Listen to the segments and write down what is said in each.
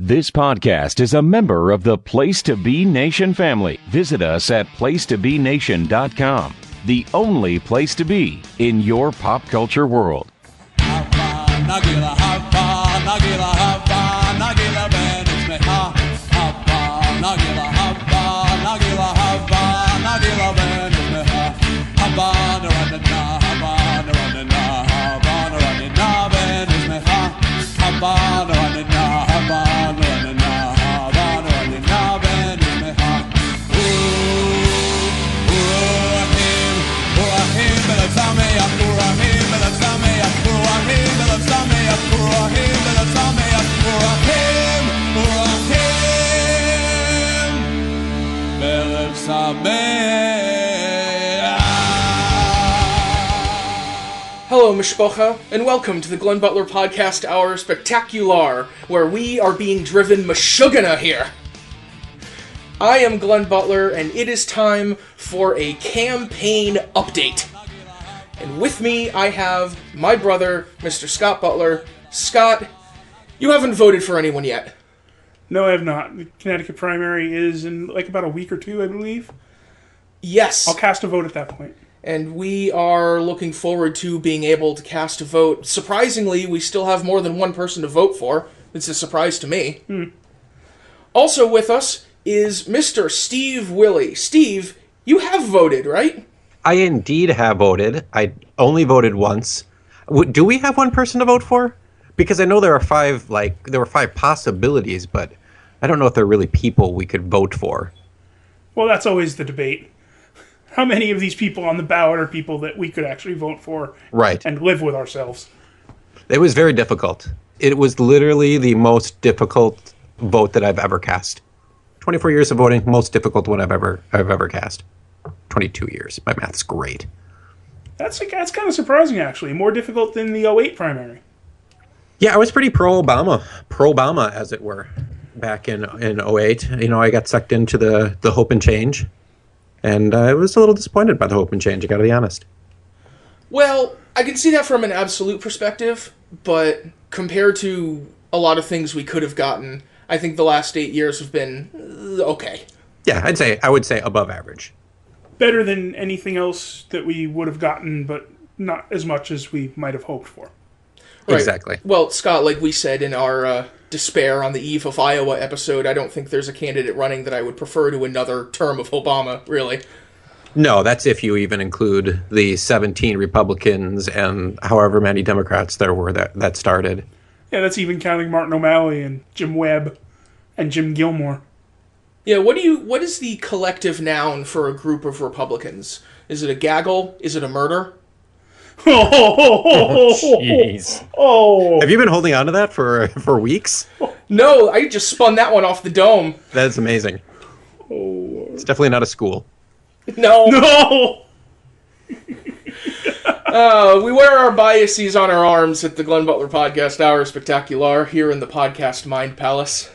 This podcast is a member of the Place to Be Nation family. Visit us at placetobenation.com, the only place to be in your pop culture world. Hello, Mishpocha, and welcome to the Glenn Butler Podcast Hour Spectacular, where we are being driven mashugana here. I am Glenn Butler, and it is time for a campaign update. And with me, I have my brother, Mr. Scott Butler. Scott, you haven't voted for anyone yet. No, I have not. The Connecticut primary is in like about a week or two, I believe. Yes. I'll cast a vote at that point. And we are looking forward to being able to cast a vote. Surprisingly, we still have more than one person to vote for. It's a surprise to me. Also with us is Mr. Steve Wille. Steve, you have voted, right? I indeed have voted. I only voted once. Do we have one person to vote for? Because I know there were five possibilities, but I don't know if they're really people we could vote for. Well, that's always the debate. How many of these people on the ballot are people that we could actually vote for and live with ourselves? It was very difficult. It was literally the most difficult vote that I've ever cast. 24 years of voting, most difficult one I've ever cast. 22 years. My math's great. That's kind of surprising, actually. More difficult than the 08 primary. Yeah, I was pretty pro-Obama, as it were, back in 08. You know, I got sucked into the hope and change. And I was a little disappointed by the hope and change, I gotta be honest. Well, I can see that from an absolute perspective, but compared to a lot of things we could have gotten, I think the last 8 years have been okay. Yeah, I would say above average. Better than anything else that we would have gotten, but not as much as we might have hoped for. Right. Exactly. Well, Scott, like we said in our Despair on the Eve of Iowa episode, I don't think there's a candidate running that I would prefer to another term of Obama, really. No, that's if you even include the 17 Republicans and however many Democrats there were that started. Yeah, that's even counting Martin O'Malley and Jim Webb and Jim Gilmore. Yeah, what is the collective noun for a group of Republicans? Is it a gaggle? Is it a murder? Jeez. Oh. Have you been holding on to that for weeks? No, I just spun that one off the dome. That's amazing. Oh. It's definitely not a school. No. No! We wear our biases on our arms at the Glenn Butler Podcast Hour Spectacular here in the Podcast Mind Palace.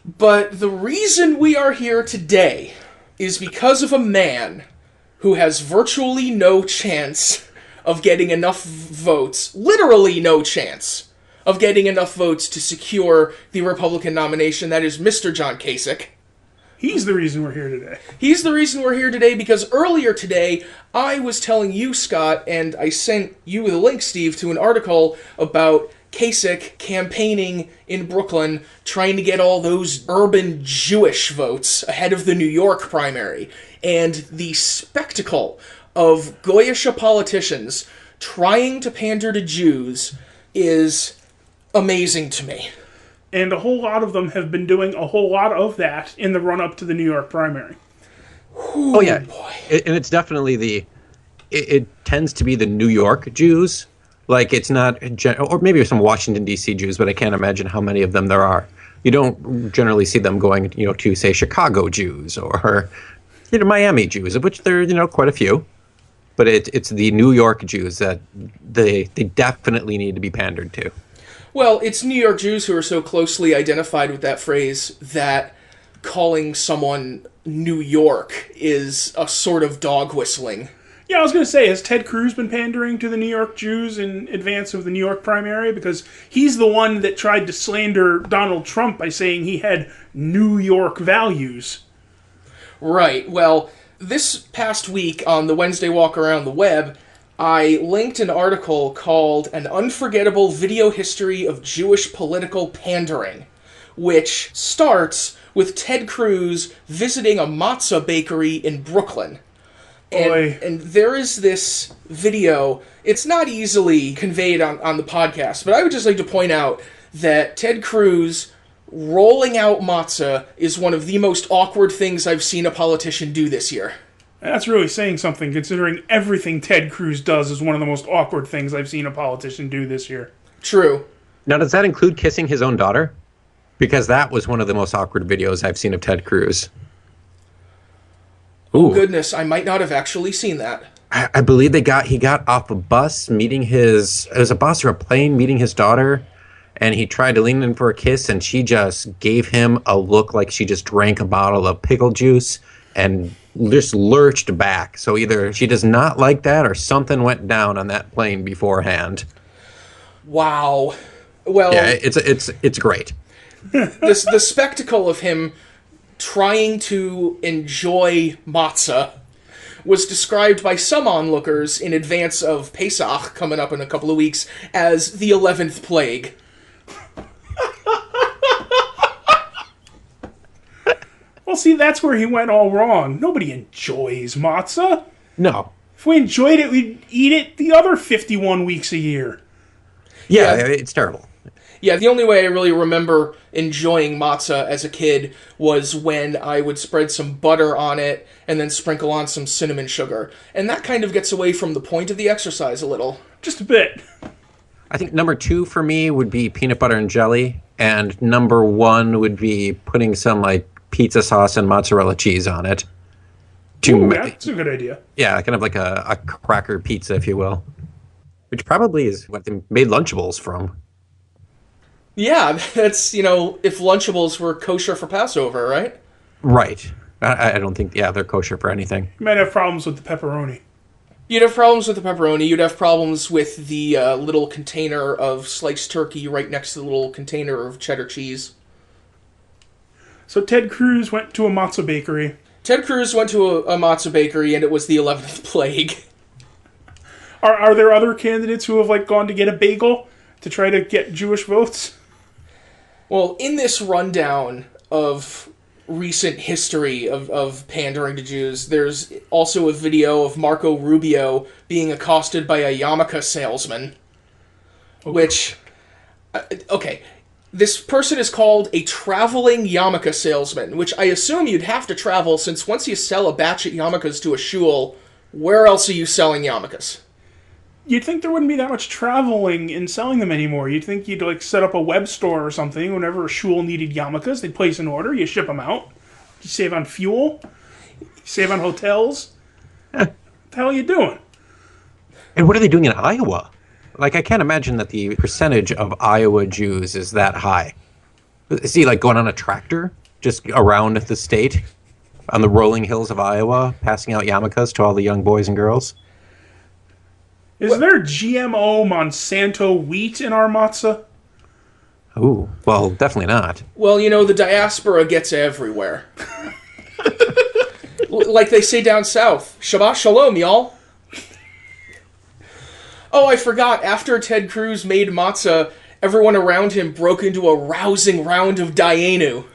But the reason we are here today is because of a man who has virtually no chance of getting enough votes, literally no chance of getting enough votes to secure the Republican nomination. That is Mr. John Kasich. He's the reason we're here today. He's the reason we're here today because earlier today, I was telling you, Scott, and I sent you the link, Steve, to an article about Kasich campaigning in Brooklyn, trying to get all those urban Jewish votes ahead of the New York primary. And the spectacle of Goyish politicians trying to pander to Jews is amazing to me. And a whole lot of them have been doing a whole lot of that in the run-up to the New York primary. Ooh, oh, yeah. Boy. And it's definitely it tends to be the New York Jews. Like, it's not, or maybe some Washington, D.C. Jews, but I can't imagine how many of them there are. You don't generally see them going, to, say, Chicago Jews or, Miami Jews, of which there are, quite a few. But it's the New York Jews that they definitely need to be pandered to. Well, it's New York Jews who are so closely identified with that phrase that calling someone New York is a sort of dog whistling. Yeah, I was going to say, has Ted Cruz been pandering to the New York Jews in advance of the New York primary? Because he's the one that tried to slander Donald Trump by saying he had New York values. Right. Well, this past week on the Wednesday Walk Around the Web, I linked an article called An Unforgettable Video History of Jewish Political Pandering, which starts with Ted Cruz visiting a matzah bakery in Brooklyn. And there is this video. It's not easily conveyed on the podcast, but I would just like to point out that Ted Cruz rolling out matzah is one of the most awkward things I've seen a politician do this year. That's really saying something, considering everything Ted Cruz does is one of the most awkward things I've seen a politician do this year. True. Now, does that include kissing his own daughter? Because that was one of the most awkward videos I've seen of Ted Cruz. Ooh. Oh, goodness, I might not have actually seen that. I believe he got off a bus meeting it was a bus or a plane meeting his daughter, and he tried to lean in for a kiss, and she just gave him a look like she just drank a bottle of pickle juice and just lurched back. So either she does not like that or something went down on that plane beforehand. Wow. Well, yeah, it's great. The spectacle of him trying to enjoy matzah was described by some onlookers in advance of Pesach, coming up in a couple of weeks, as the 11th plague. Well, see, that's where he went all wrong. Nobody enjoys matzah. No. If we enjoyed it, we'd eat it the other 51 weeks a year. Yeah, it's terrible. Yeah, the only way I really remember enjoying matzah as a kid was when I would spread some butter on it and then sprinkle on some cinnamon sugar. And that kind of gets away from the point of the exercise a little. Just a bit. I think number 2 for me would be peanut butter and jelly, and number 1 would be putting some, like, pizza sauce and mozzarella cheese on it. Ooh, that's a good idea. Yeah, kind of like a cracker pizza, if you will. Which probably is what they made Lunchables from. Yeah, that's, if Lunchables were kosher for Passover, right? Right. I don't think, they're kosher for anything. You might have problems with the pepperoni. You'd have problems with the pepperoni. You'd have problems with the little container of sliced turkey right next to the little container of cheddar cheese. So Ted Cruz went to a matzah bakery. Ted Cruz went to a matzah bakery, and it was the 11th plague. Are there other candidates who have, gone to get a bagel to try to get Jewish votes? Well, in this rundown of recent history of pandering to Jews, there's also a video of Marco Rubio being accosted by a yarmulke salesman, which... Okay, this person is called a traveling yarmulke salesman, which I assume you'd have to travel, since once you sell a batch of yarmulkes to a shul, where else are you selling yarmulkes? You'd think there wouldn't be that much traveling in selling them anymore. You'd think you'd set up a web store or something. Whenever a shul needed yarmulkes, they'd place an order, you ship them out. You save on fuel. You save on hotels. What the hell are you doing? And what are they doing in Iowa? I can't imagine that the percentage of Iowa Jews is that high. Is he, going on a tractor just around the state on the rolling hills of Iowa, passing out yarmulkes to all the young boys and girls? Is there GMO Monsanto wheat in our matzah? Ooh, well, definitely not. Well, the diaspora gets everywhere. Like they say down south, Shabbat Shalom, y'all. Oh, I forgot, after Ted Cruz made matzah, everyone around him broke into a rousing round of Dayenu.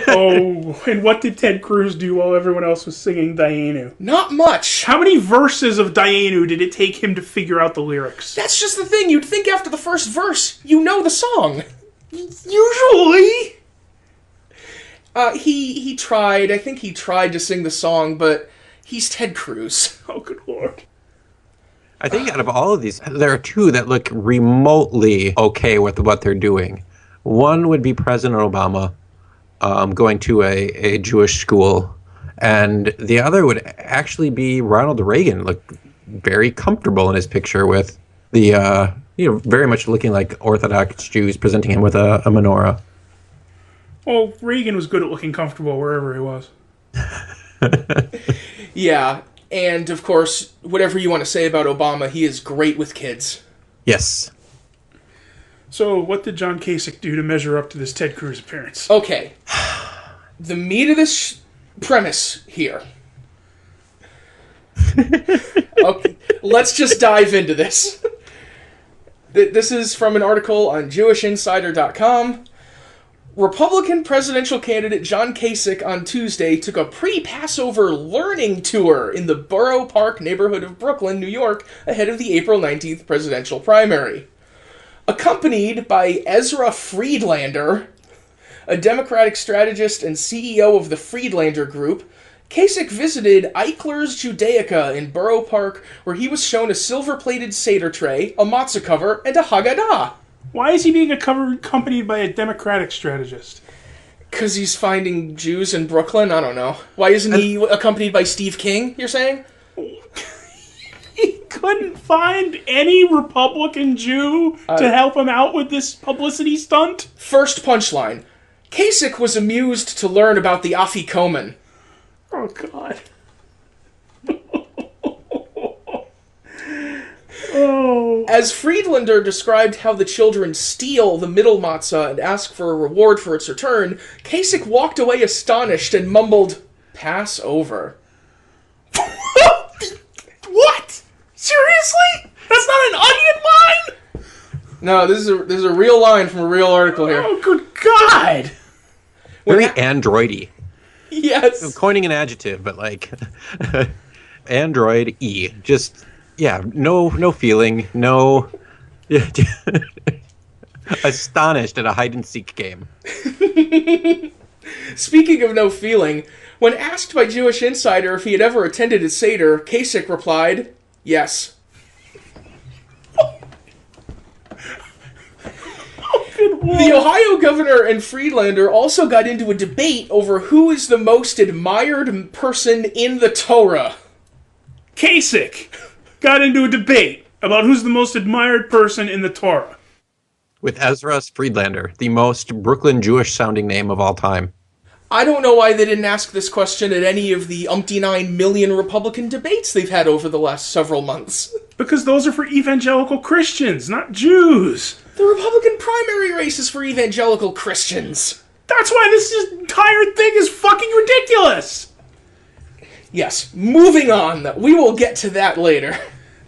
Oh, and what did Ted Cruz do while everyone else was singing Dayenu? Not much. How many verses of Dayenu did it take him to figure out the lyrics? That's just the thing. You'd think after the first verse, you know the song. Usually. He tried. I think he tried to sing the song, but he's Ted Cruz. Oh, good Lord. I think out of all of these, there are 2 that look remotely okay with what they're doing. One would be President Obama. Going to a Jewish school, and the other would actually be Ronald Reagan. Look very comfortable in his picture with the very much looking like Orthodox Jews, presenting him with a menorah. Well, Reagan was good at looking comfortable wherever he was. Yeah, And, of course, whatever you want to say about Obama, he is great with kids. Yes. So, what did John Kasich do to measure up to this Ted Cruz appearance? Okay. The meat of this premise here. Okay, let's just dive into this. This is from an article on JewishInsider.com. Republican presidential candidate John Kasich on Tuesday took a pre-Passover learning tour in the Borough Park neighborhood of Brooklyn, New York, ahead of the April 19th presidential primary. Accompanied by Ezra Friedlander, a Democratic strategist and CEO of the Friedlander Group, Kasich visited Eichler's Judaica in Borough Park, where he was shown a silver-plated Seder tray, a matzah cover, and a Haggadah. Why is he being accompanied by a Democratic strategist? Because he's finding Jews in Brooklyn? I don't know. Why isn't he accompanied by Steve King, you're saying? He couldn't find any Republican Jew to help him out with this publicity stunt? First punchline. Kasich was amused to learn about the Afikomen. Oh, God. Oh. As Friedlander described how the children steal the middle matzah and ask for a reward for its return, Kasich walked away astonished and mumbled, "Passover." What? Seriously? That's not an Onion line? No, this is a real line from a real article here. Oh, good God. Very androidy. Yes. I'm coining an adjective, but like android-y. Just, yeah, no feeling, no... Astonished at a hide-and-seek game. Speaking of no feeling, when asked by Jewish Insider if he had ever attended a Seder, Kasich replied, "Yes." The Ohio governor and Friedlander also got into a debate over who is the most admired person in the Torah. Kasich got into a debate about who's the most admired person in the Torah. With Ezra Friedlander, the most Brooklyn Jewish-sounding name of all time. I don't know why they didn't ask this question at any of the umpty-9 million Republican debates they've had over the last several months. Because those are for evangelical Christians, not Jews. The Republican primary race is for evangelical Christians. That's why this entire thing is fucking ridiculous. Yes, moving on. We will get to that later.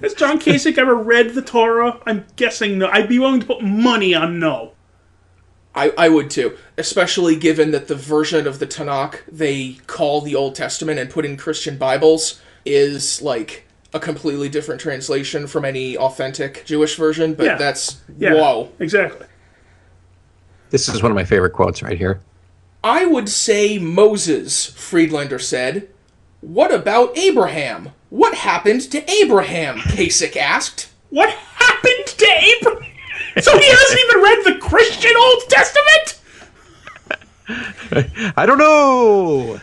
Has John Kasich ever read the Torah? I'm guessing no. I'd be willing to put money on no. I would too, especially given that the version of the Tanakh they call the Old Testament and put in Christian Bibles is like a completely different translation from any authentic Jewish version, but whoa. Exactly. This is one of my favorite quotes right here. "I would say Moses," Friedlander said. "What about Abraham? What happened to Abraham?" Kasich asked. What happened to Abraham? So he hasn't even read the Christian Old Testament? I don't know!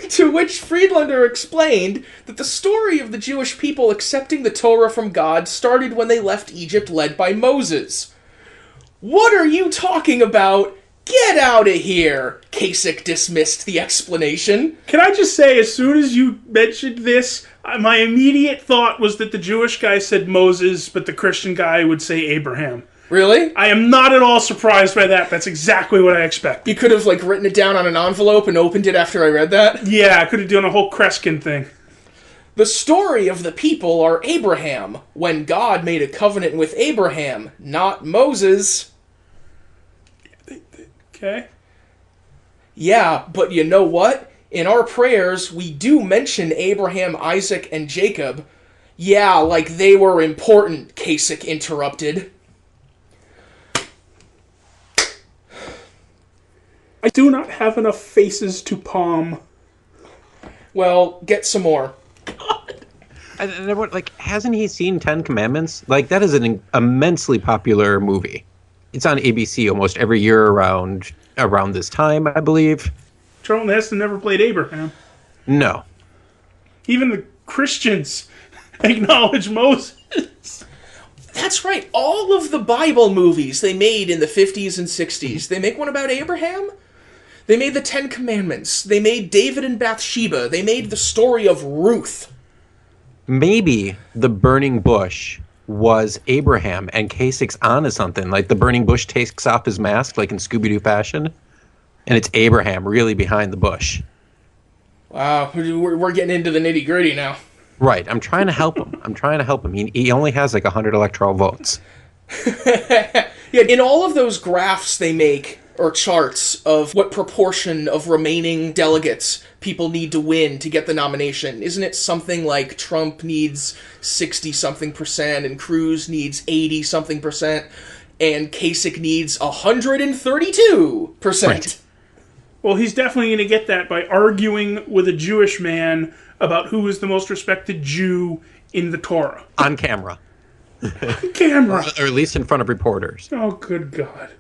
To which Friedlander explained that the story of the Jewish people accepting the Torah from God started when they left Egypt led by Moses. "What are you talking about? Get out of here!" Kasich dismissed the explanation. Can I just say, as soon as you mentioned this, my immediate thought was that the Jewish guy said Moses, but the Christian guy would say Abraham. Really? I am not at all surprised by that. That's exactly what I expected. You could have, written it down on an envelope and opened it after I read that? Yeah, I could have done a whole Kreskin thing. "The story of the people are Abraham, when God made a covenant with Abraham, not Moses." Okay. "Yeah, but you know what? In our prayers, we do mention Abraham, Isaac, and Jacob." "Yeah, like they were important," Kasich interrupted. I do not have enough faces to palm. Well, get some more. Hasn't he seen 10 Commandments? That is an immensely popular movie. It's on ABC almost every year around this time, I believe. Charlton Heston never played Abraham. No. Even the Christians acknowledge Moses. That's right. All of the Bible movies they made in the 50s and 60s, they make one about Abraham? They made the Ten Commandments. They made David and Bathsheba. They made the story of Ruth. Maybe the burning bush was Abraham and Kasich's onto something. Like the burning bush takes off his mask, like in Scooby-Doo fashion, and it's Abraham really behind the bush. Wow, we're getting into the nitty-gritty now. Right, I'm trying to help him. He only has like 100 electoral votes. Yeah, in all of those graphs they make, or charts, of what proportion of remaining delegates people need to win to get the nomination, isn't it something like Trump needs 60-something% and Cruz needs 80-something%, and Kasich needs 132%? Right. Well, he's definitely going to get that by arguing with a Jewish man about who is the most respected Jew in the Torah. On camera. Camera. Or at least in front of reporters. Oh, good God.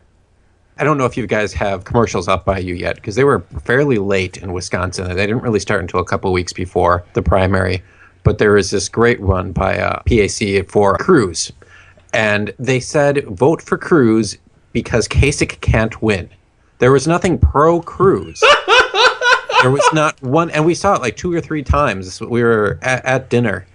I don't know if you guys have commercials up by you yet, because they were fairly late in Wisconsin. They didn't really start until a couple weeks before the primary. But there was this great one by PAC for Cruz. And they said, vote for Cruz because Kasich can't win. There was nothing pro-Cruz. There was not one, and we saw it like 2 or 3 times. We were at dinner.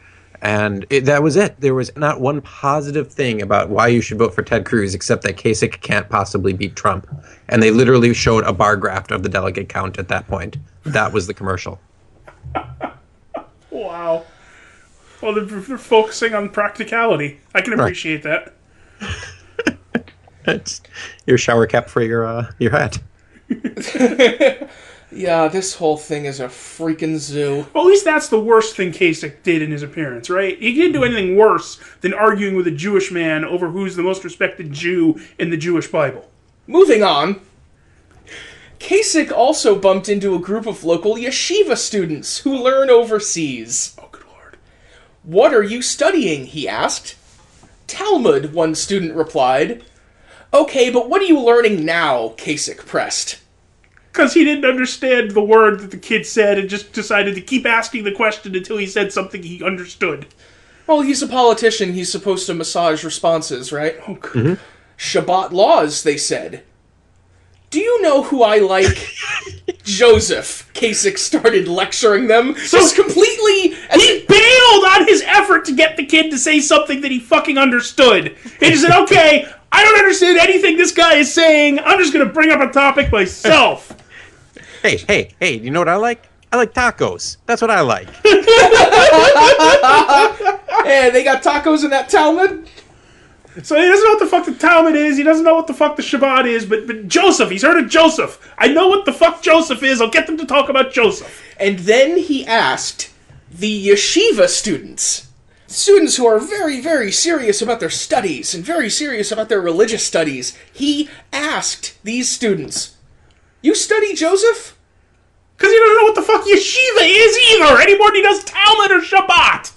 And that was it. There was not one positive thing about why you should vote for Ted Cruz, except that Kasich can't possibly beat Trump. And they literally showed a bar graph of the delegate count at that point. That was the commercial. Wow. Well, they're focusing on practicality. I can appreciate that. It's your shower cap for your hat. Yeah, this whole thing is a freaking zoo. Well, at least that's the worst thing Kasich did in his appearance, right? He didn't do anything worse than arguing with a Jewish man over who's the most respected Jew in the Jewish Bible. Moving on. Kasich also bumped into a group of local Yeshiva students who learn overseas. Oh, good Lord. What are you studying? He asked. Talmud, one student replied. Okay, but what are you learning now? Kasich pressed. Because he didn't understand the word that the kid said and just decided to keep asking the question until he said something he understood. Well, he's a politician. He's supposed to massage responses, right? Oh, good. Shabbat laws, they said. Do you know who I like? Joseph. Kasich started lecturing them. So just completely... He bailed on his effort to get the kid to say something that he fucking understood. He just said, okay, I don't understand anything this guy is saying. I'm just going to bring up a topic myself. Hey, you know what I like? I like tacos. That's what I like. Hey, they got tacos in that Talmud? So he doesn't know what the fuck the Talmud is. He doesn't know what the fuck the Shabbat is. But Joseph, he's heard of Joseph. I know what the fuck Joseph is. I'll get them to talk about Joseph. And then he asked the Yeshiva students who are very, very serious about their studies and very serious about their religious studies. He asked these students, you study Joseph? Because he doesn't know what the fuck Yeshiva is either, any more than he does Talmud or Shabbat.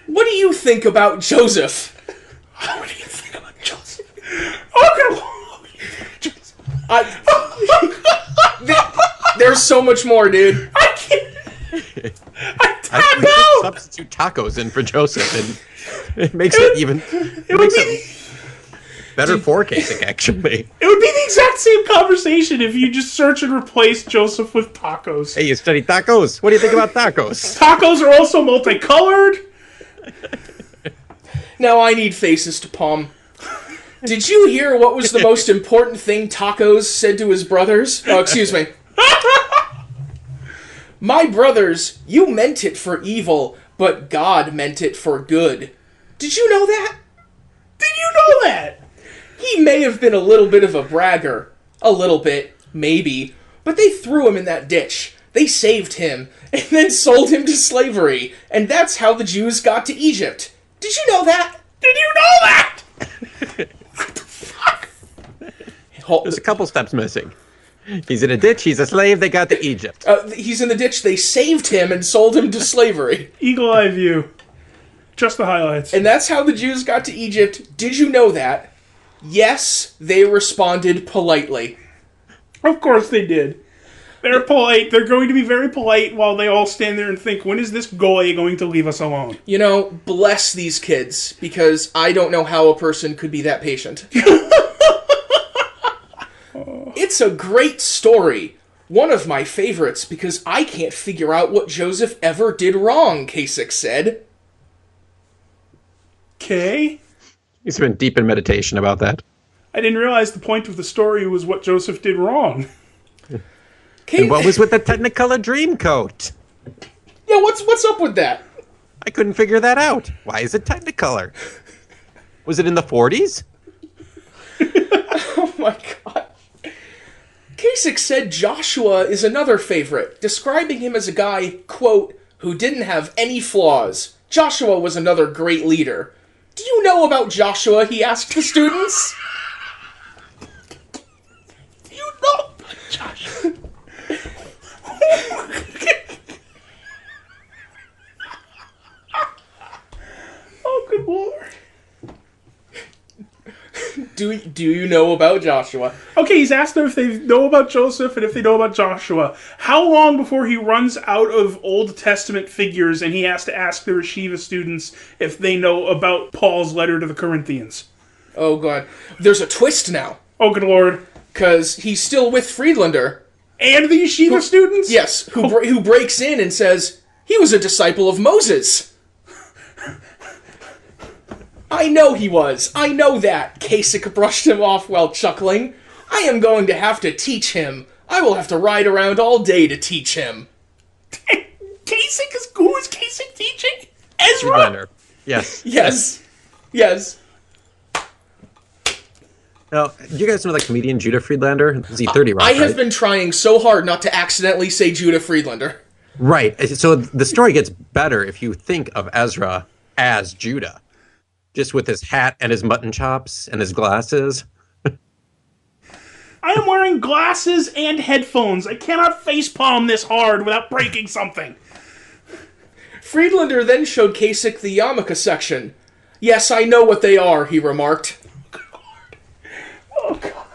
What do you think about Joseph? What do you think about Joseph? Oh, There's so much more, dude. I can't. I think we should substitute tacos in for Joseph, and it makes it better for Kasich, actually. It would be the exact same conversation if you just search and replace Joseph with tacos. Hey, you study tacos? What do you think about tacos? Tacos are also multicolored. Now I need faces to palm. Did you hear what was the most important thing Tacos said to his brothers? Oh, excuse me. My brothers, you meant it for evil, but God meant it for good. Did you know that? Did you know that? He may have been a little bit of a bragger. A little bit, maybe. But they threw him in that ditch. They saved him, and then sold him to slavery. And that's how the Jews got to Egypt. Did you know that? Did you know that? What the fuck? There's a couple steps missing. He's in a ditch, he's a slave, they got to Egypt. He's in the ditch, they saved him and sold him to slavery. Eagle eye view. Just the highlights. And that's how the Jews got to Egypt. Did you know that? Yes, they responded politely. Of course they did. They're polite. They're going to be very polite while they all stand there and think, when is this goy going to leave us alone? You know, bless these kids, because I don't know how a person could be that patient. It's a great story. One of my favorites, because I can't figure out what Joseph ever did wrong, Kasich said. Okay. He's been deep in meditation about that. I didn't realize the point of the story was what Joseph did wrong. And what was with the Technicolor Dreamcoat? Yeah, what's up with that? I couldn't figure that out. Why is it Technicolor? Was it in the 40s? Oh my god. Kasich said Joshua is another favorite, describing him as a guy, quote, who didn't have any flaws. Joshua was another great leader. Do you know about Joshua? He asked the students. Do you know about Joshua? Oh, good lord. Do you know about Joshua? Okay, he's asked them if they know about Joseph and if they know about Joshua. How long before he runs out of Old Testament figures and he has to ask the Yeshiva students if they know about Paul's letter to the Corinthians? Oh god. There's a twist now. Oh, good lord. Because he's still with Friedlander. And the Yeshiva students? Yes, who breaks in and says, he was a disciple of Moses. I know he was. I know that. Kasich brushed him off while chuckling. I am going to have to teach him. I will have to ride around all day to teach him. Who is Kasich teaching? Ezra? Friedlander. Yes. Yes. Now, do you guys know the comedian Judah Friedlander? Is he 30 Rock, I have right? been trying so hard not to accidentally say Judah Friedlander. Right. So the story gets better if you think of Ezra as Judah. Just with his hat and his mutton chops and his glasses. I am wearing glasses and headphones. I cannot facepalm this hard without breaking something. Friedlander then showed Kasich the yarmulke section. Yes, I know what they are, he remarked. Oh, God.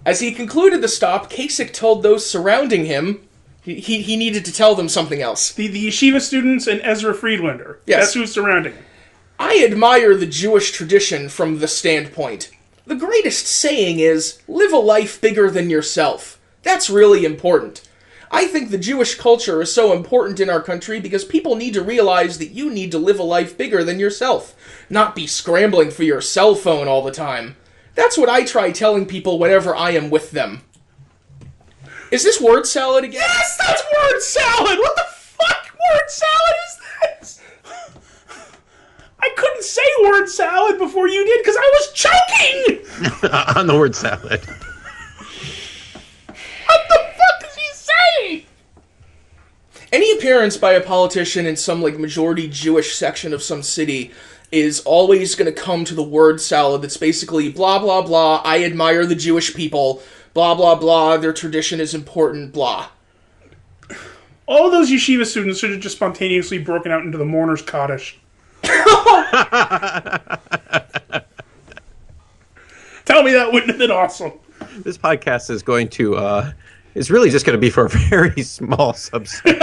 As he concluded the stop, Kasich told those surrounding him he needed to tell them something else. The Yeshiva students and Ezra Friedlander. Yes. That's who's surrounding him. I admire the Jewish tradition from the standpoint. The greatest saying is, live a life bigger than yourself. That's really important. I think the Jewish culture is so important in our country because people need to realize that you need to live a life bigger than yourself, not be scrambling for your cell phone all the time. That's what I try telling people whenever I am with them. Is this word salad again? Yes, that's word salad! What the fuck word salad is this? I couldn't say word salad before you did because I was choking! On the word salad. What the fuck is he saying? Any appearance by a politician in some majority Jewish section of some city is always going to come to the word salad that's basically blah blah blah, I admire the Jewish people, blah blah blah, their tradition is important, blah. All of those yeshiva students should have just spontaneously broken out into the mourner's Kaddish. Tell me that wouldn't have been awesome. This podcast is going to, is really just going to be for a very small subset.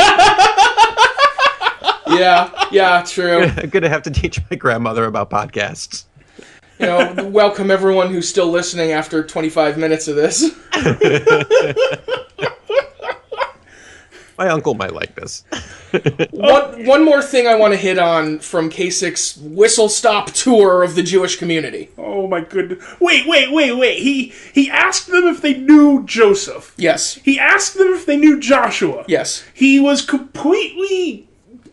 Yeah, true. I'm going to have to teach my grandmother about podcasts. Welcome everyone who's still listening after 25 minutes of this. My uncle might like this. One more thing I want to hit on from Kasich's whistle-stop tour of the Jewish community. Oh my goodness. Wait. He asked them if they knew Joseph. Yes. He asked them if they knew Joshua. Yes. He was completely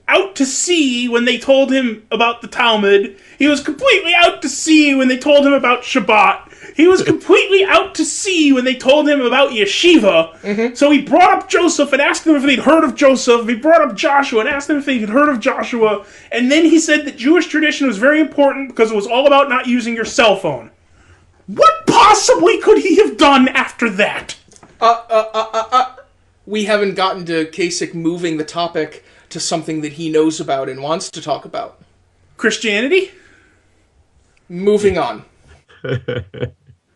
out to sea when they told him about the Talmud. He was completely out to sea when they told him about Shabbat. He was completely out to sea when they told him about Yeshiva. Mm-hmm. So he brought up Joseph and asked them if they'd heard of Joseph. He brought up Joshua and asked them if they'd heard of Joshua. And then he said that Jewish tradition was very important because it was all about not using your cell phone. What possibly could he have done after that? We haven't gotten to Kasich moving the topic to something that he knows about and wants to talk about. Christianity? Moving on.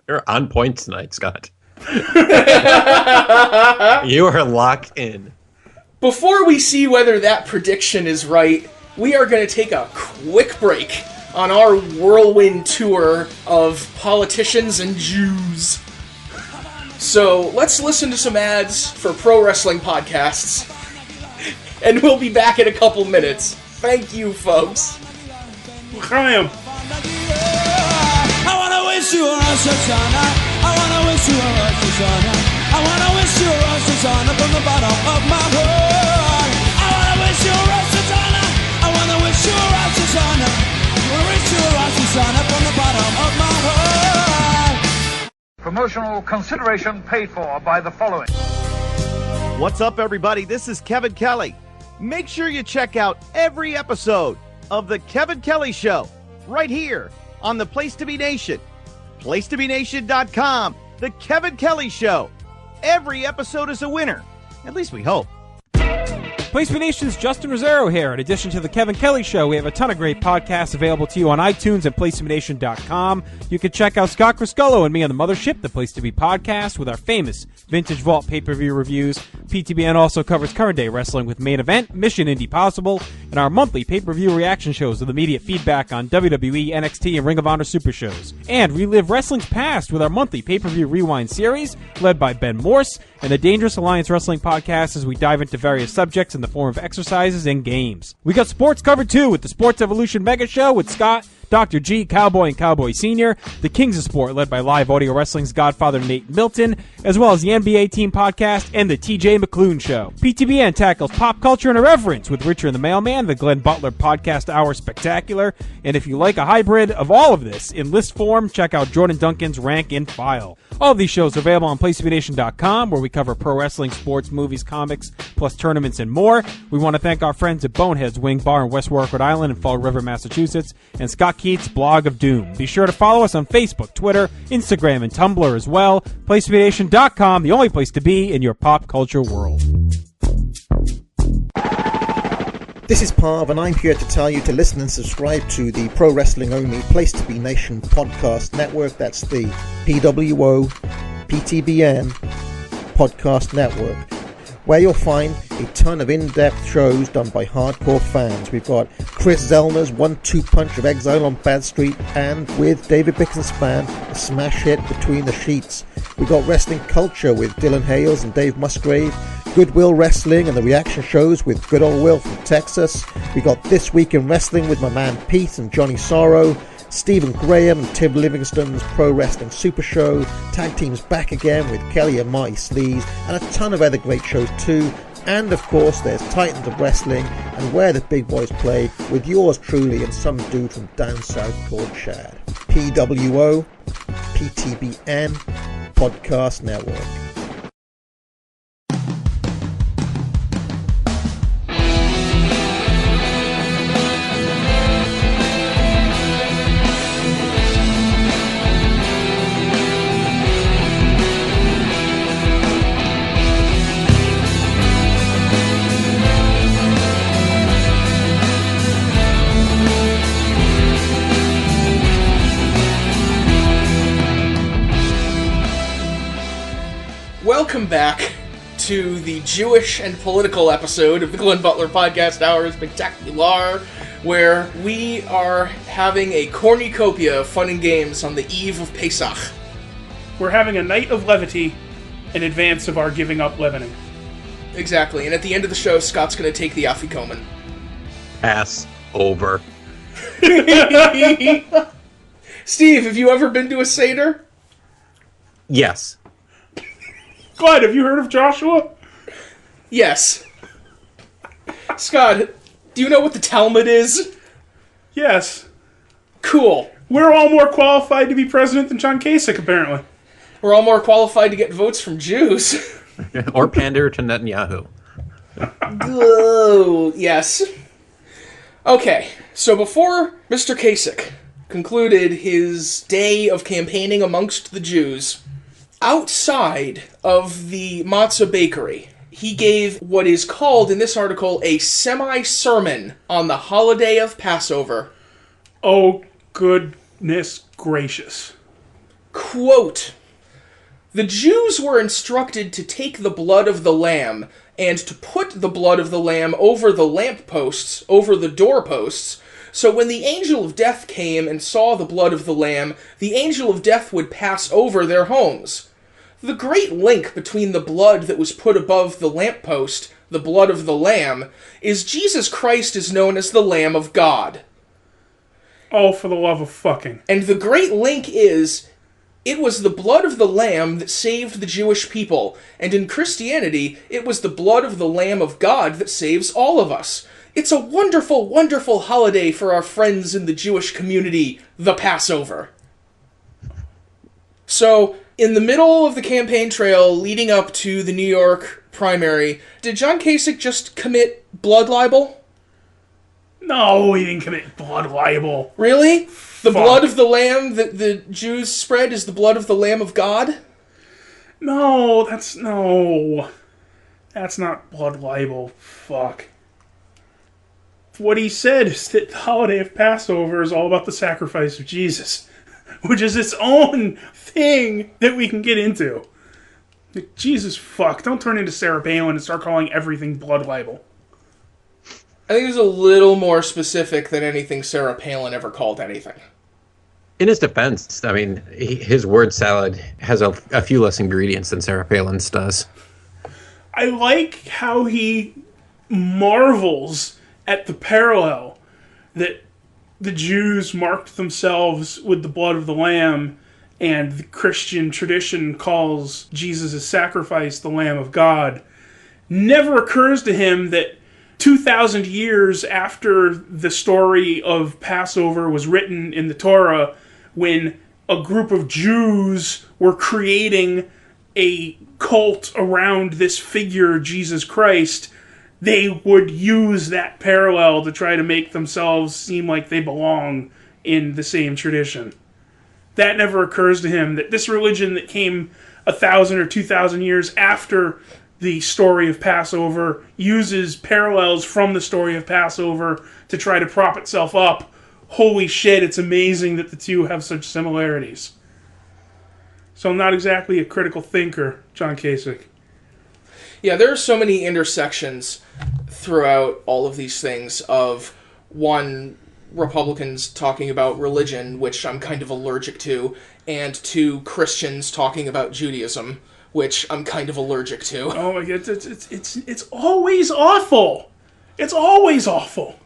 You're on point tonight, Scott. You are locked in. Before we see whether that prediction is right, we are going to take a quick break on our whirlwind tour of politicians and Jews. So let's listen to some ads for pro wrestling podcasts, and we'll be back in a couple minutes. Thank you, folks. Chaim. I wanna wish you a Rosh Hashanah. I wanna wish you a Rosh Hashanah. I wanna wish you a Rosh Hashanah from the bottom of my heart. I wanna wish you a Rosh Hashanah. I wanna wish you a Rosh Hashanah. I wanna wish you a Rosh Hashanah from the bottom of my heart. Promotional consideration paid for by the following. What's up, everybody? This is Kevin Kelly. Make sure you check out every episode of The Kevin Kelly Show right here on the Place to Be Nation. PlaceToBeNation.com. The Kevin Kelly Show. Every episode is a winner. At least we hope. Place to Be Nation's Justin Rosero here. In addition to The Kevin Kelly Show, we have a ton of great podcasts available to you on iTunes and PlaceToBeNation.com. You can check out Scott Criscullo and me on the Mothership, the Place to Be podcast, with our famous Vintage Vault pay-per-view reviews. PTBN also covers current day wrestling with Main Event, Mission Indie Possible, and our monthly pay-per-view reaction shows with immediate feedback on WWE, NXT, and Ring of Honor Super Shows. And relive wrestling's past with our monthly pay-per-view rewind series, led by Ben Morse, and the Dangerous Alliance Wrestling podcast as we dive into various subjects in the form of exercises and games. We got sports covered too with the Sports Evolution Mega Show with Scott, Dr. G, Cowboy, and Cowboy Sr., the Kings of Sport, led by Live Audio Wrestling's Godfather Nate Milton, as well as the NBA Team Podcast and the TJ McClune Show. PTBN tackles pop culture and irreverence with Richard the Mailman, the Glenn Butler Podcast Hour Spectacular, and if you like a hybrid of all of this in list form, check out Jordan Duncan's Rank and File. All of these shows are available on PlaceToBeNation.com, where we cover pro wrestling, sports, movies, comics, plus tournaments and more. We want to thank our friends at Bonehead's Wing Bar in West Warwick, Rhode Island and Fall River, Massachusetts, and Scott Keith's Blog of Doom. Be sure to follow us on Facebook, Twitter, Instagram, and Tumblr as well. PlaceToBeNation.com, the only place to be in your pop culture world. This is Parv, and I'm here to tell you to listen and subscribe to the Pro Wrestling Only Place to Be Nation podcast network. That's the PWO PTBN podcast network, where you'll find a ton of in-depth shows done by hardcore fans. We've got Chris Zellner's 1-2 punch of Exile on Bad Street, and with David Bixenspan, a smash hit Between the Sheets. We've got Wrestling Culture with Dylan Hales and Dave Musgrave, Goodwill Wrestling and the reaction shows with Good Old Will from Texas. We got This Week in Wrestling with my man Pete and Johnny Sorrow, Stephen Graham and Tim Livingston's Pro Wrestling Super Show, Tag Teams Back Again with Kelly and Marty Sleaze, and a ton of other great shows too. And of course there's Titans of Wrestling and Where the Big Boys Play with yours truly and some dude from down south called Chad. PWO PTBN Podcast Network. Welcome back to the Jewish and political episode of the Glenn Butler Podcast Hour Spectacular, where we are having a cornucopia of fun and games on the eve of Pesach. We're having a night of levity in advance of our giving up leavening. Exactly, and at the end of the show, Scott's going to take the afikoman. Pass over. Steve, have you ever been to a Seder? Yes. Glad, have you heard of Joshua? Yes. Scott, do you know what the Talmud is? Yes. Cool. We're all more qualified to be president than John Kasich, apparently. We're all more qualified to get votes from Jews. Or pander to Netanyahu. Oh, yes. Okay, so before Mr. Kasich concluded his day of campaigning amongst the Jews, outside of the matzah bakery, he gave what is called in this article a semi-sermon on the holiday of Passover. Oh, goodness gracious. Quote, "The Jews were instructed to take the blood of the lamb and to put the blood of the lamb over the lampposts, over the doorposts, so when the angel of death came and saw the blood of the lamb, the angel of death would pass over their homes. the great link between the blood that was put above the lamppost, the blood of the Lamb, is Jesus Christ is known as the Lamb of God. Oh, for the love of fucking. And the great link is, it was the blood of the Lamb that saved the Jewish people, and in Christianity, it was the blood of the Lamb of God that saves all of us. It's a wonderful, wonderful holiday for our friends in the Jewish community, the Passover. So, in the middle of the campaign trail leading up to the New York primary, did John Kasich just commit blood libel? No, he didn't commit blood libel. Really? The blood of the Lamb that the Jews spread is the blood of the Lamb of God? No, that's not blood libel. Fuck. What he said is that the holiday of Passover is all about the sacrifice of Jesus, which is its own thing that we can get into. Like, Jesus fuck, don't turn into Sarah Palin and start calling everything blood libel. I think it's a little more specific than anything Sarah Palin ever called anything. In his defense, I mean, his word salad has a few less ingredients than Sarah Palin's does. I like how he marvels at the parallel that the Jews marked themselves with the blood of the Lamb, and the Christian tradition calls Jesus' sacrifice the Lamb of God. Never occurs to him that 2,000 years after the story of Passover was written in the Torah, when a group of Jews were creating a cult around this figure, Jesus Christ, they would use that parallel to try to make themselves seem like they belong in the same tradition. That never occurs to him, that this religion that came 1,000 or 2,000 years after the story of Passover uses parallels from the story of Passover to try to prop itself up. Holy shit, it's amazing that the two have such similarities. So I'm not exactly a critical thinker, John Kasich. Yeah, there are so many intersections throughout all of these things of, one, Republicans talking about religion, which I'm kind of allergic to, and two, Christians talking about Judaism, which I'm kind of allergic to. Oh my god, it's always awful. It's always awful.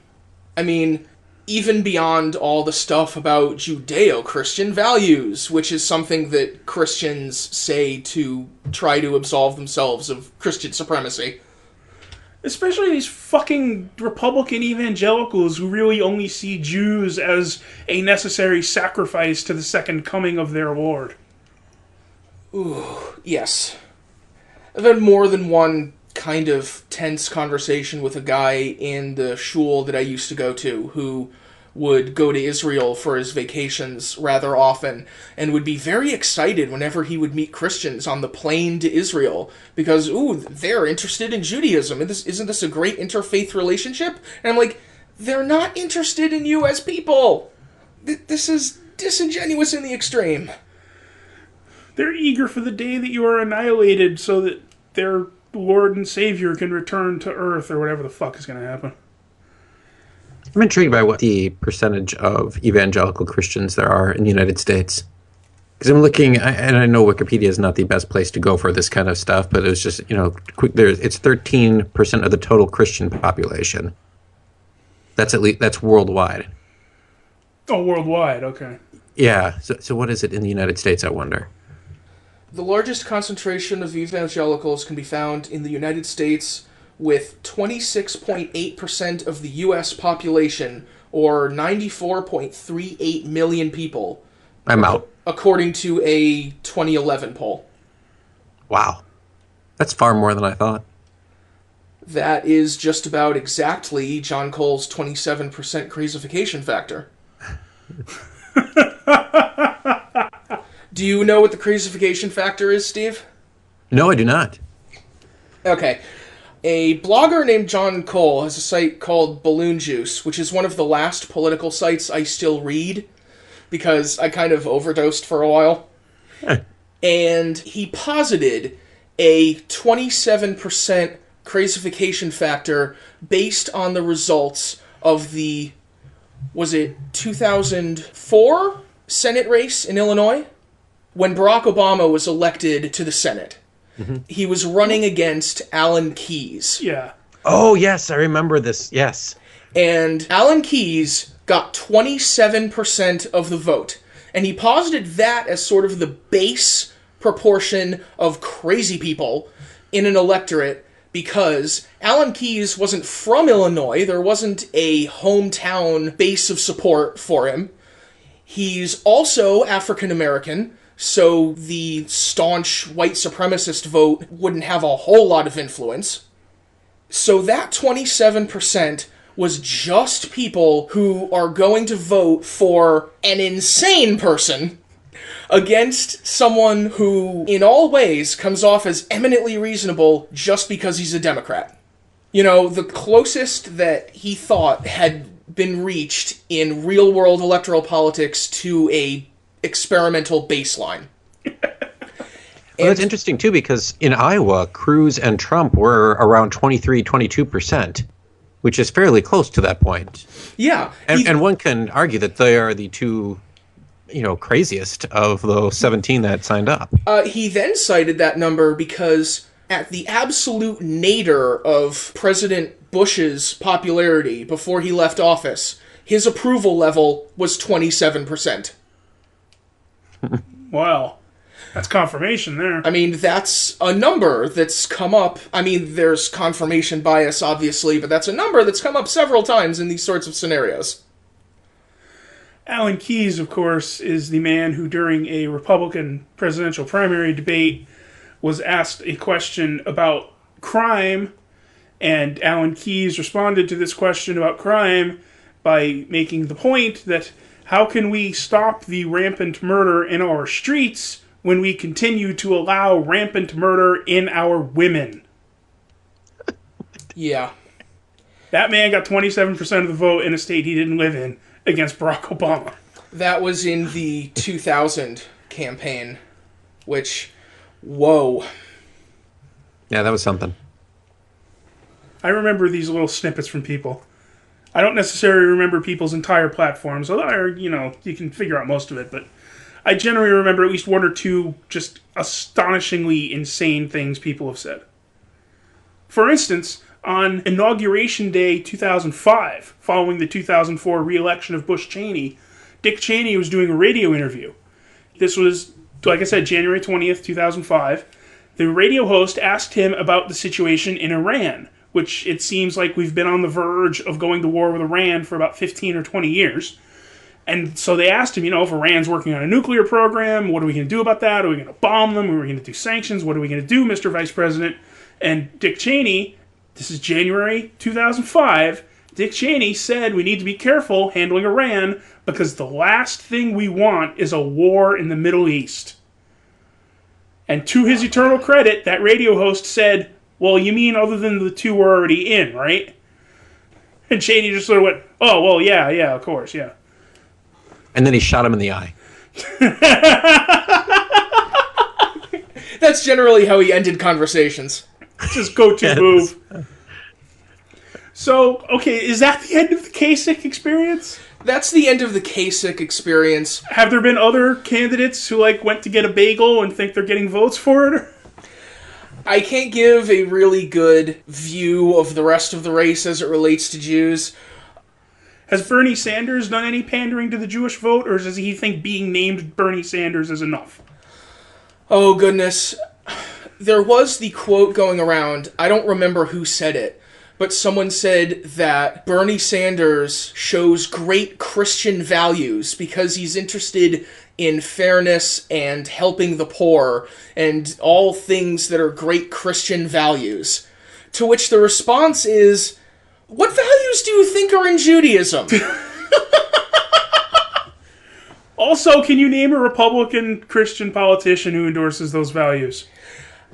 I mean, even beyond all the stuff about Judeo-Christian values, which is something that Christians say to try to absolve themselves of Christian supremacy. Especially these fucking Republican evangelicals who really only see Jews as a necessary sacrifice to the second coming of their Lord. Ooh, yes. I've had more than one kind of tense conversation with a guy in the shul that I used to go to who would go to Israel for his vacations rather often and would be very excited whenever he would meet Christians on the plane to Israel because, ooh, they're interested in Judaism. Isn't this a great interfaith relationship? And I'm like, they're not interested in you as people. This is disingenuous in the extreme. They're eager for the day that you are annihilated so that their Lord and Savior can return to Earth or whatever the fuck is going to happen. I'm intrigued by what the percentage of evangelical Christians there are in the United States. Because I'm looking, and I know Wikipedia is not the best place to go for this kind of stuff, but it was just, it's 13% of the total Christian population. That's worldwide. Oh, worldwide, okay. Yeah, so what is it in the United States, I wonder? The largest concentration of evangelicals can be found in the United States, with 26.8% of the U.S. population, or 94.38 million people. I'm out. According to a 2011 poll. Wow. That's far more than I thought. That is just about exactly John Cole's 27% crazification factor. Do you know what the crazification factor is, Steve? No, I do not. Okay. A blogger named John Cole has a site called Balloon Juice, which is one of the last political sites I still read, because I kind of overdosed for a while. And he posited a 27% crazification factor based on the results of the, was it 2004 Senate race in Illinois? when Barack Obama was elected to the Senate, he was running against Alan Keyes. Yeah. Oh, yes, I remember this. Yes. And Alan Keyes got 27% of the vote. And he posited that as sort of the base proportion of crazy people in an electorate because Alan Keyes wasn't from Illinois. There wasn't a hometown base of support for him. He's also African American, so the staunch white supremacist vote wouldn't have a whole lot of influence. So that 27% was just people who are going to vote for an insane person against someone who, in all ways, comes off as eminently reasonable just because he's a Democrat. You know, the closest that he thought had been reached in real-world electoral politics to a experimental baseline. Well, that's interesting, too, because in Iowa, Cruz and Trump were around 22%, which is fairly close to that point. Yeah. And one can argue that they are the two, craziest of those 17 that signed up. He then cited that number because at the absolute nadir of President Bush's popularity before he left office, his approval level was 27%. Wow. That's confirmation there. I mean, that's a number that's come up. I mean, there's confirmation bias, obviously, but that's a number that's come up several times in these sorts of scenarios. Alan Keyes, of course, is the man who, during a Republican presidential primary debate, was asked a question about crime, and Alan Keyes responded to this question about crime by making the point that how can we stop the rampant murder in our streets when we continue to allow rampant murder in our women? Yeah. That man got 27% of the vote in a state he didn't live in against Barack Obama. That was in the 2000 campaign, which, whoa. Yeah, that was something. I remember these little snippets from people. I don't necessarily remember people's entire platforms, although, you can figure out most of it, but I generally remember at least one or two just astonishingly insane things people have said. For instance, on Inauguration Day 2005, following the 2004 re-election of Bush Cheney, Dick Cheney was doing a radio interview. This was, like I said, January 20th, 2005. The radio host asked him about the situation in Iran, which it seems like we've been on the verge of going to war with Iran for about 15 or 20 years. And so they asked him, if Iran's working on a nuclear program, what are we going to do about that? Are we going to bomb them? Are we going to do sanctions? What are we going to do, Mr. Vice President? And Dick Cheney, this is January 2005, Dick Cheney said we need to be careful handling Iran because the last thing we want is a war in the Middle East. And to his eternal credit, that radio host said, well, you mean other than the two we're already in, right? And Cheney just sort of went, oh, well, yeah, of course, yeah. And then he shot him in the eye. That's generally how he ended conversations. Just go-to move. So, okay, is that the end of the Kasich experience? That's the end of the Kasich experience. Have there been other candidates who, went to get a bagel and think they're getting votes for it? I can't give a really good view of the rest of the race as it relates to Jews. Has Bernie Sanders done any pandering to the Jewish vote, or does he think being named Bernie Sanders is enough? Oh, goodness. There was the quote going around, I don't remember who said it, but someone said that Bernie Sanders shows great Christian values because he's interested in fairness and helping the poor and all things that are great Christian values. To which the response is, what values do you think are in Judaism? Also, can you name a Republican Christian politician who endorses those values?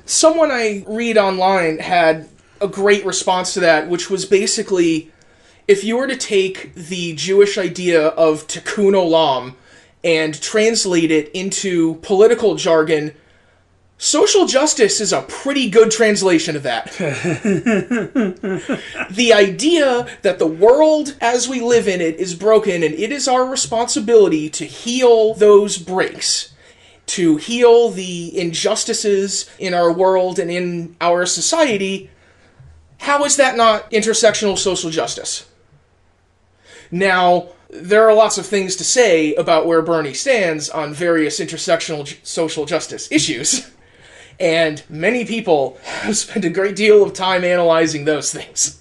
Someone I read online had a great response to that, which was basically, if you were to take the Jewish idea of tikkun olam and translate it into political jargon, social justice is a pretty good translation of that. The idea that the world as we live in it is broken and it is our responsibility to heal those breaks to heal the injustices in our world and in our society, how is that not intersectional social justice? Now, there are lots of things to say about where Bernie stands on various intersectional social justice issues, and many people have spent a great deal of time analyzing those things.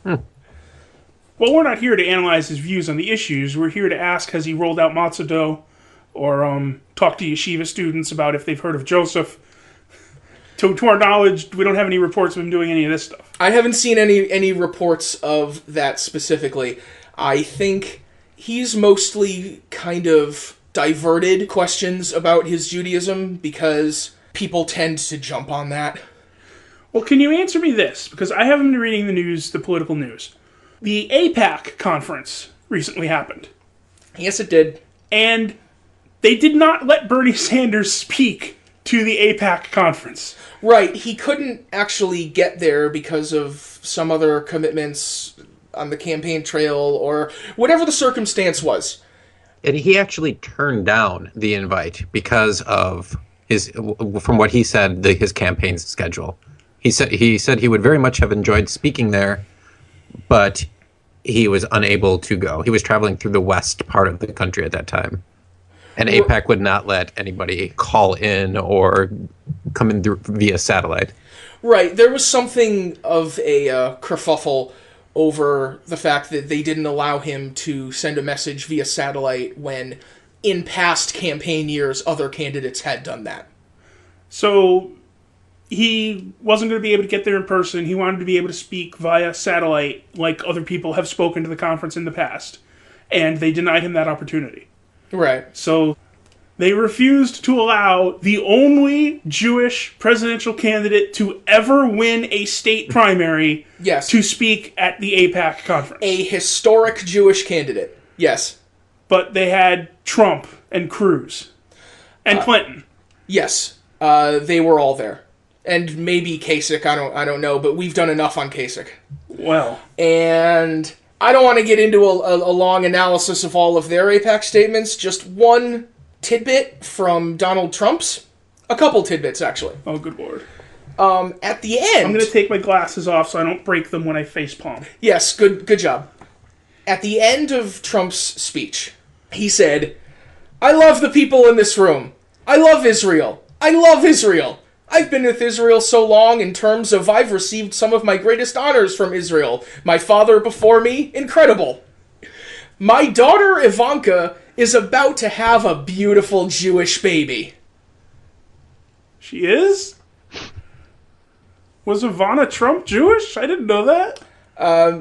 Well, we're not here to analyze his views on the issues. We're here to ask, has he rolled out matzah dough? Or talk to yeshiva students about if they've heard of Joseph. To our knowledge, we don't have any reports of him doing any of this stuff. I haven't seen any reports of that specifically. I think he's mostly kind of diverted questions about his Judaism because people tend to jump on that. Well, can you answer me this? Because I haven't been reading the news, the political news. The AIPAC conference recently happened. Yes, it did. And they did not let Bernie Sanders speak to the AIPAC conference. Right. He couldn't actually get there because of some other commitments on the campaign trail or whatever the circumstance was. And he actually turned down the invite because of from what he said, his campaign schedule. He said he would very much have enjoyed speaking there, but he was unable to go. He was traveling through the west part of the country at that time. And AIPAC would not let anybody call in or come in via satellite. Right. There was something of a kerfuffle over the fact that they didn't allow him to send a message via satellite when, in past campaign years, other candidates had done that. So he wasn't going to be able to get there in person. He wanted to be able to speak via satellite like other people have spoken to the conference in the past. And they denied him that opportunity. Right. So they refused to allow the only Jewish presidential candidate to ever win a state primary to speak at the AIPAC conference. A historic Jewish candidate. Yes. But they had Trump and Cruz and Clinton. Yes. They were all there. And maybe Kasich, I don't know, but we've done enough on Kasich. Well. And I don't want to get into a long analysis of all of their AIPAC statements. Just one tidbit from Donald Trump's. A couple tidbits, actually. Oh, good lord. At the end... I'm going to take my glasses off so I don't break them when I facepalm. Yes, good job. At the end of Trump's speech, he said, "I love the people in this room. I love Israel. I love Israel. I've been with Israel so long in terms of I've received some of my greatest honors from Israel. My father before me, incredible. My daughter Ivanka is about to have a beautiful Jewish baby." She is? Was Ivana Trump Jewish? I didn't know that.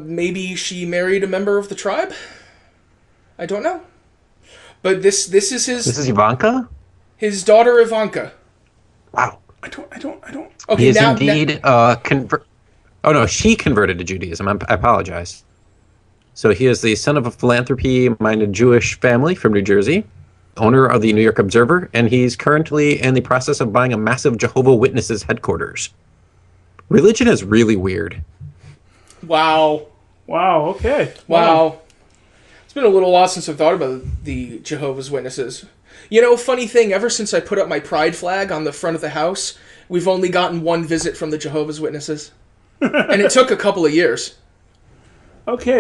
Maybe she married a member of the tribe? I don't know. But this is his... This is Ivanka? His daughter Ivanka. Wow. I don't. Okay, he is indeed Oh no, she converted to Judaism. I apologize. So he is the son of a philanthropy-minded Jewish family from New Jersey, owner of the New York Observer, and he's currently in the process of buying a massive Jehovah's Witnesses headquarters. Religion is really weird. Wow. Okay. Wow. It's been a little while since I've thought about the Jehovah's Witnesses. You know, funny thing, ever since I put up my pride flag on the front of the house, we've only gotten one visit from the Jehovah's Witnesses. And it took a couple of years. Okay.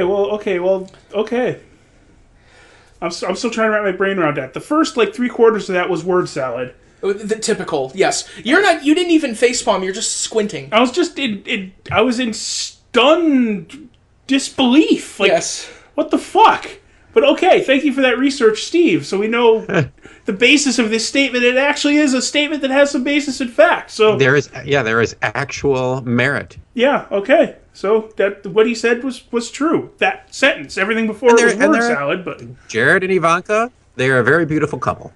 I'm still trying to wrap my brain around that. The first, 3/4 of that was word salad. The typical, yes. You didn't even facepalm, you're just squinting. I was just I was in stunned disbelief. Yes. What the fuck? But okay, thank you for that research, Steve. So we know the basis of this statement. It actually is a statement that has some basis in fact. So there is actual merit. Yeah. Okay. So that what he said was true. That sentence, everything before it was word salad. But Jared and Ivanka, they are a very beautiful couple,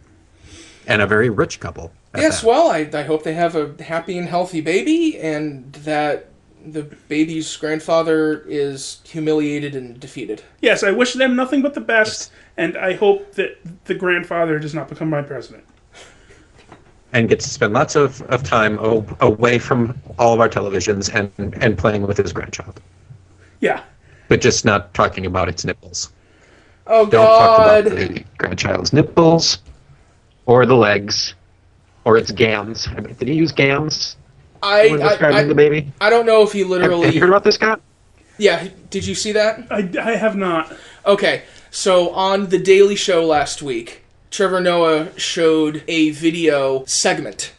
and a very rich couple. Yes. Well, I hope they have a happy and healthy baby, and that the baby's grandfather is humiliated and defeated. Yes, I wish them nothing but the best, and I hope that the grandfather does not become my president. And gets to spend lots of time away from all of our televisions and playing with his grandchild. Yeah. But just not talking about its nipples. Oh, Don't talk about the grandchild's nipples. or the legs, or its gams. Did he use gams? I describing the baby. I don't know if he literally. Have you heard about this, Scott? Yeah, did you see that? I have not. Okay, so on The Daily Show last week, Trevor Noah showed a video segment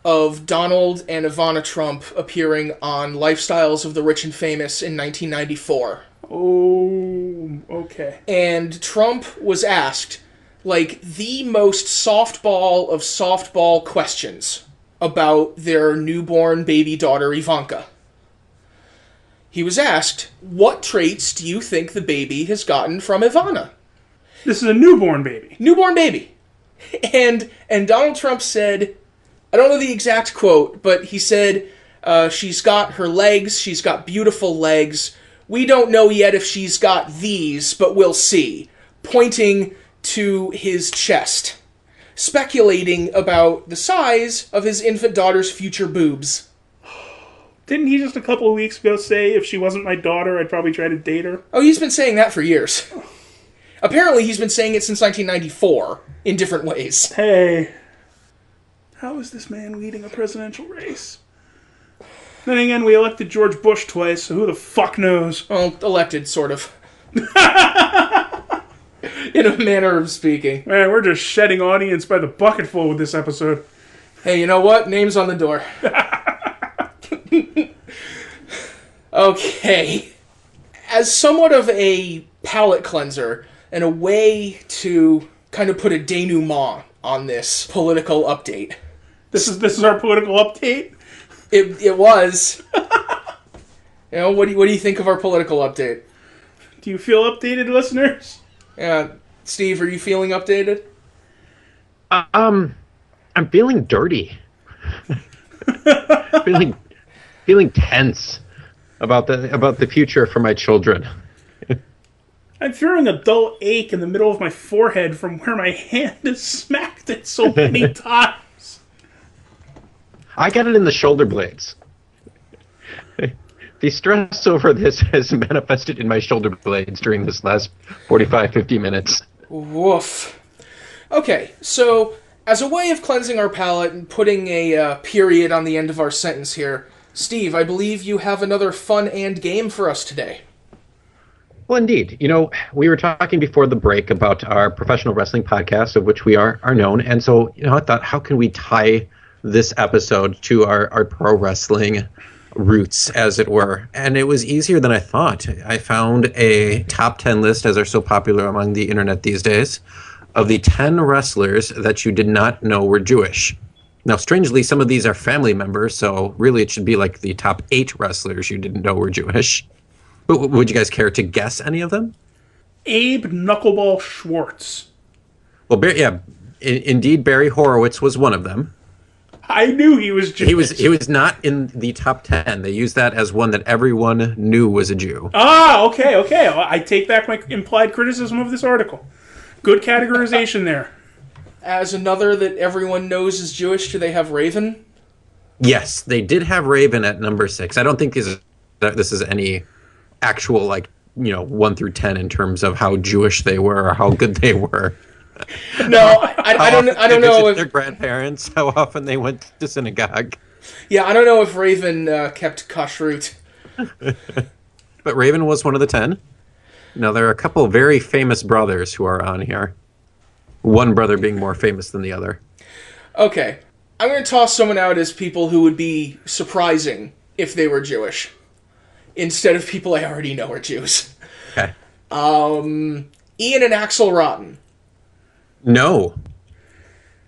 of Donald and Ivana Trump appearing on Lifestyles of the Rich and Famous in 1994. Oh, okay. And Trump was asked, like, the most softball of softball questions about their newborn baby daughter, Ivanka. He was asked, what traits do you think the baby has gotten from Ivana? This is a newborn baby. Newborn baby. And Donald Trump said, I don't know the exact quote, but he said, she's got her legs, she's got beautiful legs. We don't know yet if she's got these, but we'll see. Pointing to his chest. Speculating about the size of his infant daughter's future boobs. Didn't he just a couple of weeks ago say, if she wasn't my daughter, I'd probably try to date her? Oh, he's been saying that for years. Apparently, he's been saying it since 1994, in different ways. Hey, how is this man leading a presidential race? Then again, we elected George Bush twice, so who the fuck knows? Well, elected, sort of. In a manner of speaking. Man, we're just shedding audience by the bucketful with this episode. Hey, you know what? Name's on the door. Okay. As somewhat of a palate cleanser and a way to kind of put a denouement on this political update. This is our political update? It was. You know, what do you think of our political update? Do you feel updated, listeners? Yeah, Steve, are you feeling updated? I'm feeling dirty. feeling tense about the future for my children. I'm feeling a dull ache in the middle of my forehead from where my hand has smacked it so many times. I got it in the shoulder blades. The stress over this has manifested in my shoulder blades during this last 45, 50 minutes. Woof. Okay, so as a way of cleansing our palate and putting a period on the end of our sentence here, Steve, I believe you have another fun and game for us today. Well, indeed. You know, we were talking before the break about our professional wrestling podcast, of which we are known. And so, I thought, how can we tie this episode to our pro wrestling roots, as it were? And it was easier than I thought. I found a top 10 list, as are so popular among the internet these days, of the 10 wrestlers that you did not know were Jewish. Now, strangely, some of these are family members, so really it should be like the top 8 wrestlers you didn't know were Jewish. But would you guys care to guess any of them? Abe Knuckleball Schwartz. Well, indeed, Barry Horowitz was one of them. I knew he was Jewish. He was not in the top 10. They used that as one that everyone knew was a Jew. Ah, okay. I take back my implied criticism of this article. Good categorization there. As another that everyone knows is Jewish, do they have Raven? Yes, they did have Raven at number 6. I don't think this is any actual 1 through 10 in terms of how Jewish they were or how good they were. No, I don't know if their grandparents, how often they went to synagogue. Yeah, I don't know if Raven kept kashrut. But Raven was one of the 10. Now, there are a couple of very famous brothers who are on here. One brother being more famous than the other. Okay. I'm going to toss someone out as people who would be surprising if they were Jewish, instead of people I already know are Jews. Okay. Ian and Axel Rotten. No.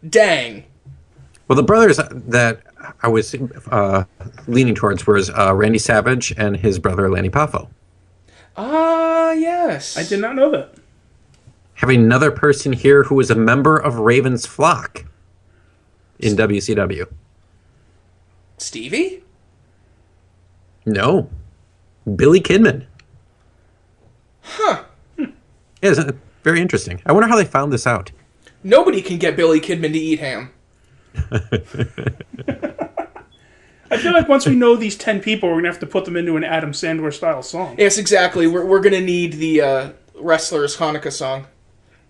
Dang. Well, the brothers that I was leaning towards was Randy Savage and his brother Lanny Poffo. Ah, yes. I did not know that. Have another person here who was a member of Raven's flock in WCW. Stevie? No. Billy Kidman. Huh. Yeah, it's very interesting. I wonder how they found this out. Nobody can get Billy Kidman to eat ham. I feel like once we know these 10 people, we're going to have to put them into an Adam Sandler-style song. Yes, exactly. We're going to need the wrestlers' Hanukkah song.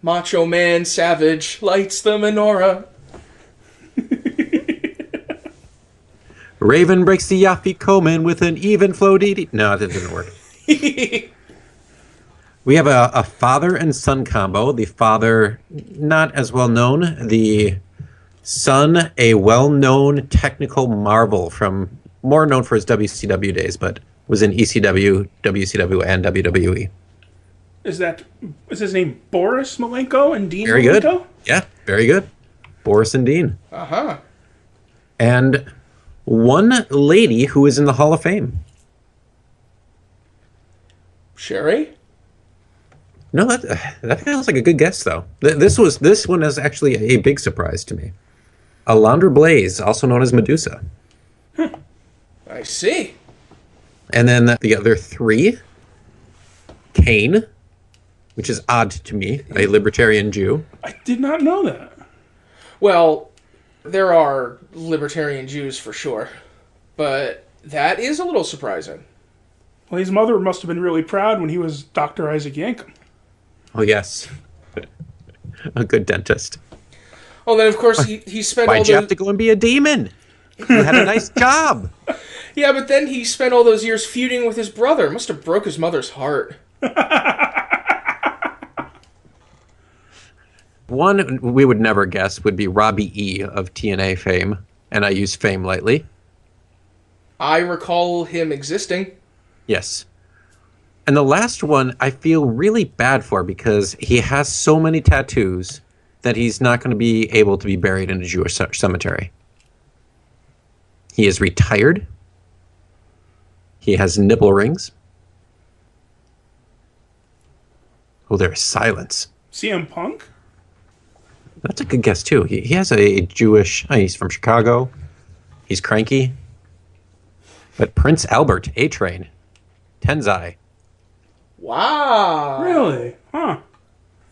Macho Man Savage lights the menorah. Raven breaks the Afikoman with an even flow DD. No, that didn't work. We have a father and son combo. The father, not as well known. The son, a well-known technical marvel from more known for his WCW days, but was in ECW, WCW, and WWE. Is his name Boris Malenko and Dean Very Malenko? good. Yeah, very good. Boris and Dean. Uh-huh. And one lady who is in the Hall of Fame. Sherry? No, that feels like a good guess, though. This one is actually a big surprise to me. Alondra Blaze, also known as Medusa. I see. And then the other three, Kane, which is odd to me, a libertarian Jew. I did not know that. Well, there are libertarian Jews for sure, but that is a little surprising. Well, his mother must have been really proud when he was Dr. Isaac Yankem. Oh, yes. A good dentist. Well, then, of course, he spent Why'd you have to go and be a demon? You had a nice job. Yeah, but then he spent all those years feuding with his brother. Must have broke his mother's heart. One we would never guess would be Robbie E. of TNA fame, and I use fame lightly. I recall him existing. Yes. And the last one I feel really bad for because he has so many tattoos that he's not going to be able to be buried in a Jewish cemetery. He is retired. He has nipple rings. Oh, there is silence. CM Punk? That's a good guess, too. He has a Jewish... he's from Chicago. He's cranky. But Prince Albert, A-Train, Tenzai. Wow. Really? Huh.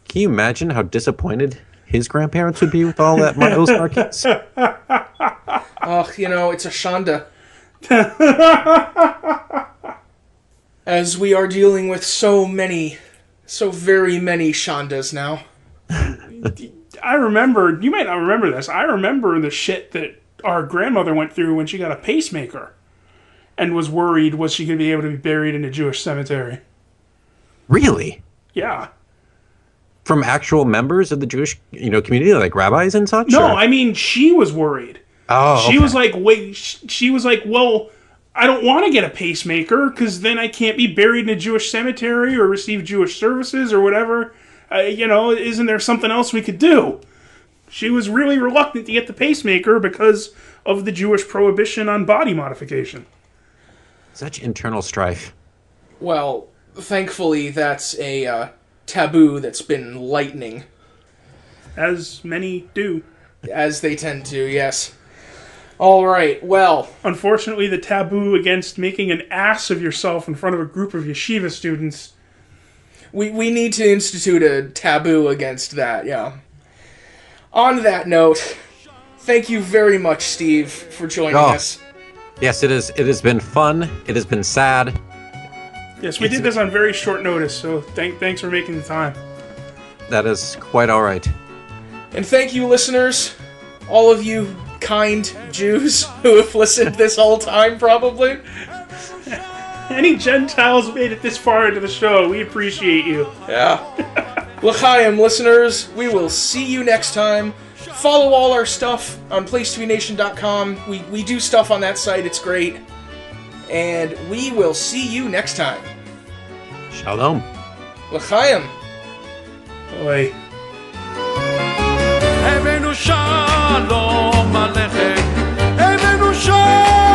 Can you imagine how disappointed his grandparents would be with all that those markets? Oh, it's a Shonda. As we are dealing with so very many Shondas now. I remember, you might not remember this, I remember the shit that our grandmother went through when she got a pacemaker and was worried was she going to be able to be buried in a Jewish cemetery. Really? Yeah. From actual members of the Jewish, community, like rabbis and such? No, or? I mean, she was worried. Oh, She okay. was like, well, I don't want to get a pacemaker because then I can't be buried in a Jewish cemetery or receive Jewish services or whatever. Isn't there something else we could do? She was really reluctant to get the pacemaker because of the Jewish prohibition on body modification. Such internal strife. Well, thankfully, that's a taboo that's been lightening. As many do. As they tend to, yes. All right, well. Unfortunately, the taboo against making an ass of yourself in front of a group of yeshiva students. We need to institute a taboo against that, yeah. On that note, thank you very much, Steve, for joining us. Yes, it is. It has been fun. It has been sad. Yes, we did this on very short notice, so thanks for making the time. That is quite all right. And thank you, listeners, all of you kind Jews who have listened this whole time, probably. Any Gentiles made it this far into the show, we appreciate you. Yeah. L'chaim, listeners, we will see you next time. Follow all our stuff on placetobenation.com. We do stuff on that site, it's great. And we will see you next time. Shalom. L'chaim. Boy. הבאנו שלום עליכם, הבאנו שלום